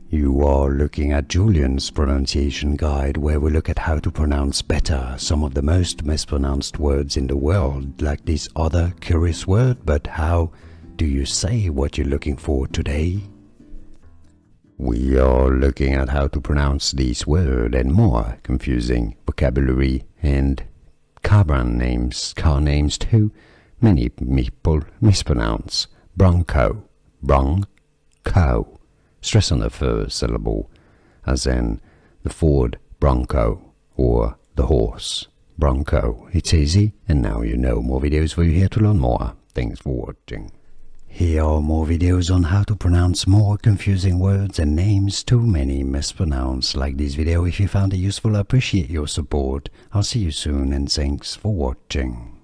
You are looking at Julian's pronunciation guide, where we look at how to pronounce better some of the most mispronounced words in the world, like this other curious word. But how do you say what you're looking for today? We are looking at how to pronounce this word and more confusing vocabulary and car names too. Many people mispronounce Bronco, Bronco. Stress on the first syllable, as in the Ford Bronco or the horse Bronco. It's easy, and now you know. More videos for you here to learn more. Thanks for watching. Here are more videos on how to pronounce more confusing words and names too many mispronounced. Like this video if you found it useful. I appreciate your support. I'll see you soon, and thanks for watching.